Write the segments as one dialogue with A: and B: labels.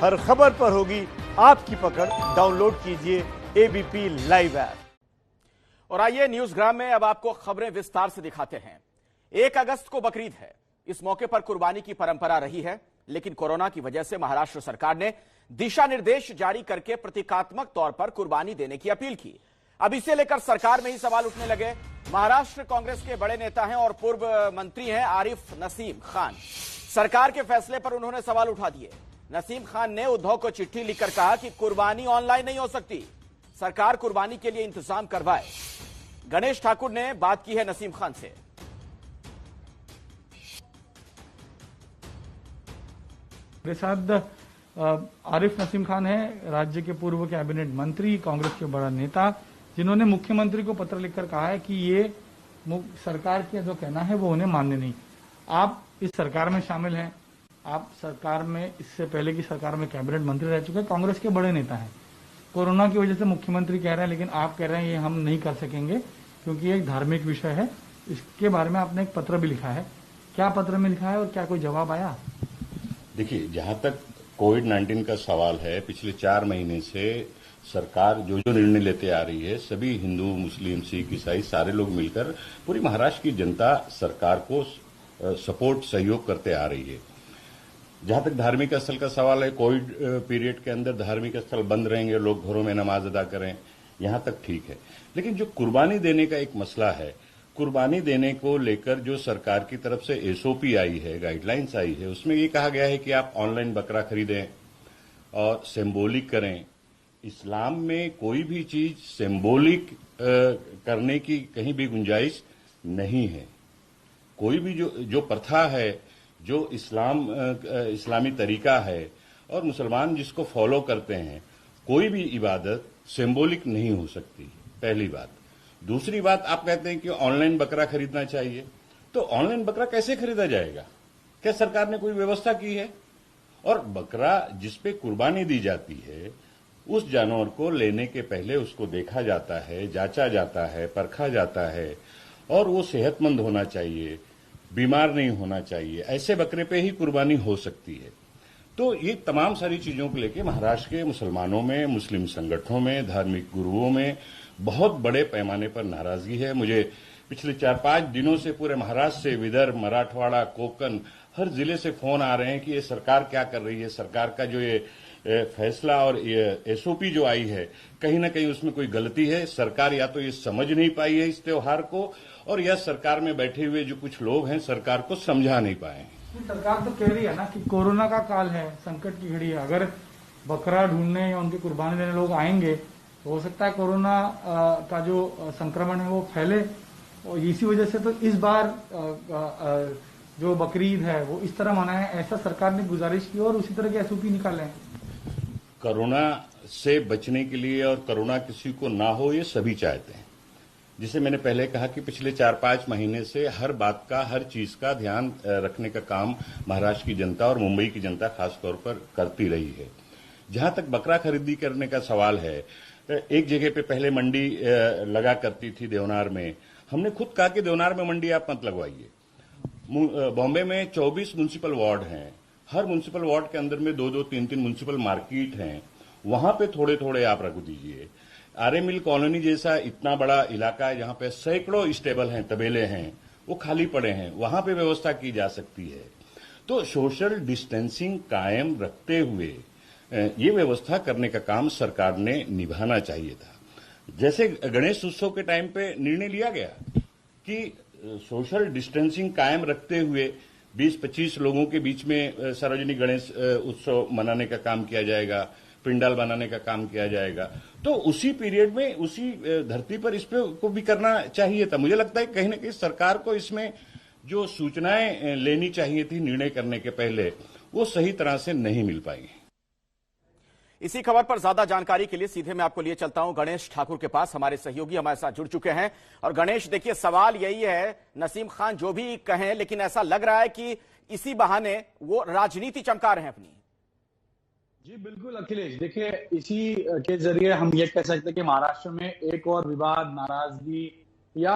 A: हर खबर पर होगी आपकी पकड़। डाउनलोड कीजिए एबीपी लाइव ऐप।
B: और आइए न्यूज़ग्राम में अब आपको खबरें विस्तार से दिखाते हैं। 1 अगस्त को बकरीद है। इस मौके पर कुर्बानी की परंपरा रही है, लेकिन कोरोना की वजह से महाराष्ट्र सरकार ने दिशा निर्देश जारी करके प्रतीकात्मक तौर पर कुर्बानी देने की अपील की। अब इसे लेकर सरकार में ही सवाल उठने लगे। महाराष्ट्र कांग्रेस के बड़े नेता हैं और पूर्व मंत्री हैं आरिफ नसीम खान। सरकार के फैसले पर उन्होंने सवाल उठा दिए। नसीम खान ने उद्धव को चिट्ठी लिखकर कहा कि कुर्बानी ऑनलाइन नहीं हो सकती, सरकार कुर्बानी के लिए इंतजाम करवाए। गणेश ठाकुर ने बात की है नसीम खान से।
C: मेरे साथ आरिफ नसीम खान है, राज्य के पूर्व कैबिनेट मंत्री, कांग्रेस के बड़ा नेता, जिन्होंने मुख्यमंत्री को पत्र लिखकर कहा है कि ये सरकार का जो कहना है वो उन्हें मान्य नहीं। आप इस सरकार में शामिल हैं, आप सरकार में इससे पहले की सरकार में कैबिनेट मंत्री रह चुके हैं, कांग्रेस के बड़े नेता हैं। कोरोना की वजह से मुख्यमंत्री कह रहे हैं, लेकिन आप कह रहे हैं ये हम नहीं कर सकेंगे क्योंकि ये एक धार्मिक विषय है। इसके बारे में आपने एक पत्र भी लिखा है, क्या पत्र में लिखा है और क्या कोई जवाब आया?
D: देखिए, जहां तक कोविड-19 का सवाल है, पिछले 4 महीने से सरकार जो निर्णय लेते आ रही है, सभी हिंदू, मुस्लिम, सिख, ईसाई सारे लोग मिलकर पूरी महाराष्ट्र की जनता सरकार को सपोर्ट, सहयोग करते आ रही है। जहां तक धार्मिक स्थल का सवाल है, कोविड पीरियड के अंदर धार्मिक स्थल बंद रहेंगे, लोग घरों में नमाज अदा करें, यहां तक ठीक है। लेकिन जो कुर्बानी देने का एक मसला है, कुर्बानी देने को लेकर जो सरकार की तरफ से एसओपी आई है, गाइडलाइंस आई है, उसमें ये कहा गया है कि आप ऑनलाइन बकरा खरीदें और सिंबॉलिक करें। इस्लाम में कोई भी चीज सिंबॉलिक करने की कहीं भी गुंजाइश नहीं है। कोई भी जो प्रथा है, जो इस्लामी तरीका है और मुसलमान जिसको फॉलो करते हैं, कोई भी इबादत सिंबॉलिक नहीं हो सकती, पहली बात। दूसरी बात, आप कहते हैं कि ऑनलाइन बकरा खरीदना चाहिए, तो ऑनलाइन बकरा कैसे खरीदा जाएगा? क्या सरकार ने कोई व्यवस्था की है? और बकरा जिस पे कुर्बानी दी जाती है, उस जानवर को लेने के पहले उसको देखा जाता है, जांचा जाता है, परखा जाता है और वो सेहतमंद होना चाहिए, बीमार नहीं होना चाहिए। ऐसे बकरे पे ही कुर्बानी हो सकती है। तो ये तमाम सारी चीजों को लेकर महाराष्ट्र के मुसलमानों में, मुस्लिम संगठनों में, धार्मिक गुरुओं में बहुत बड़े पैमाने पर नाराजगी है। मुझे पिछले 4-5 दिनों से पूरे महाराष्ट्र से, विदर्भ, मराठवाड़ा, कोकण, हर जिले से फोन आ रहे हैं कि ये सरकार क्या कर रही है। सरकार का जो ये फैसला और ये एसओपी जो आई है, कहीं ना कहीं उसमें कोई गलती है। सरकार या तो ये समझ नहीं पाई है इस त्योहार को, और या सरकार में बैठे हुए जो कुछ लोग हैं सरकार को समझा नहीं पाए हैं।
C: सरकार तो कह रही है ना कि कोरोना का काल है, संकट की घड़ी है, अगर बकरा ढूंढने या उनकी कुर्बानी देने लोग आएंगे तो हो सकता है कोरोना का जो संक्रमण है वो फैले, और इसी वजह से तो इस बार जो बकरीद है वो इस तरह मनाए, ऐसा सरकार ने गुजारिश की और उसी तरह के एसओपी निकाले हैं।
D: कोरोना से बचने के लिए और कोरोना किसी को ना हो, ये सभी चाहते हैं। जिसे मैंने पहले कहा कि पिछले 4-5 महीने से हर बात का, हर चीज का ध्यान रखने का काम महाराष्ट्र की जनता और मुंबई की जनता खासतौर पर करती रही है। जहां तक बकरा खरीदी करने का सवाल है, एक जगह पे पहले मंडी लगा करती थी देवनार में। हमने खुद कहा कि देवनार में मंडी आप मत लगवाइए। बॉम्बे में 24 म्युनिसिपल वार्ड हैं, हर म्युनिसिपल वार्ड के अंदर में 2-2, 3-3 म्युनिसिपल मार्केट हैं, वहां पे थोड़े थोड़े आप रख दीजिए। आर्य मिल कॉलोनी जैसा इतना बड़ा इलाका है जहां पे सैकड़ों स्टेबल हैं, तबेले हैं, वो खाली पड़े हैं, वहां पे व्यवस्था की जा सकती है। तो सोशल डिस्टेंसिंग कायम रखते हुए ये व्यवस्था करने का काम सरकार ने निभाना चाहिए था। जैसे गणेश उत्सव के टाइम पे निर्णय लिया गया कि सोशल डिस्टेंसिंग कायम रखते हुए 20-25 लोगों के बीच में सार्वजनिक गणेश उत्सव मनाने का काम किया जाएगा, पिंडाल बनाने का काम किया जाएगा, तो उसी पीरियड में, उसी धरती पर इस पे को भी करना चाहिए था। मुझे लगता है कहीं ना कहीं सरकार को इसमें जो सूचनाएं लेनी चाहिए थी निर्णय करने के पहले, वो सही तरह से नहीं मिल पाई।
B: इसी खबर पर ज्यादा जानकारी के लिए सीधे मैं आपको लिए चलता हूं गणेश ठाकुर के पास। हमारे सहयोगी हमारे साथ जुड़ चुके हैं। और गणेश, देखिए, सवाल यही है, नसीम खान जो भी कहें, लेकिन ऐसा लग रहा है कि इसी बहाने वो राजनीति चमका रहे हैं अपनी।
E: जी बिल्कुल अखिलेश, देखिए इसी के जरिए हम ये कह सकते हैं कि महाराष्ट्र में एक और विवाद, नाराजगी या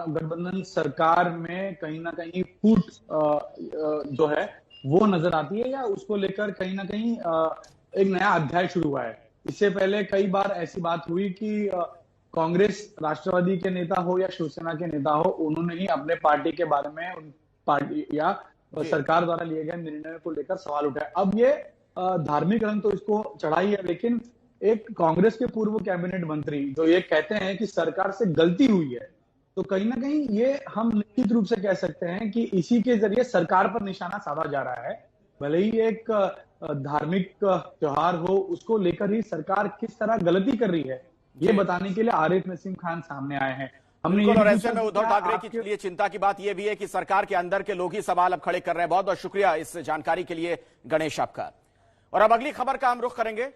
E: गठबंधन सरकार में कहीं ना कहीं फूट जो है वो नजर आती है, या उसको लेकर कहीं ना कहीं एक नया अध्याय शुरू हुआ है। इससे पहले कई बार ऐसी बात हुई कि कांग्रेस, राष्ट्रवादी के नेता हो या शिवसेना के नेता हो, उन्होंने ही अपने पार्टी के बारे में, उन पार्टी या सरकार द्वारा लिए गए निर्णय को लेकर सवाल उठाए। अब ये धार्मिक रंग तो इसको चढ़ा ही है, लेकिन एक कांग्रेस के पूर्व कैबिनेट मंत्री जो ये कहते हैं कि सरकार से गलती हुई है, तो कहीं ना कहीं ये हम निश्चित रूप से कह सकते हैं कि इसी के जरिए सरकार पर निशाना साधा जा रहा है। भले ही एक धार्मिक त्योहार हो, उसको लेकर ही सरकार किस तरह गलती कर रही है, ये बताने के लिए आरिफ नसीम खान सामने आए हैं। हमने
B: और ऐसे में उद्धव ठाकरे के लिए चिंता की बात यह भी है कि सरकार के अंदर के लोग ही सवाल अब खड़े कर रहे हैं। बहुत बहुत शुक्रिया इस जानकारी के लिए गणेश आपका। और अब अगली खबर का हम रुख करेंगे।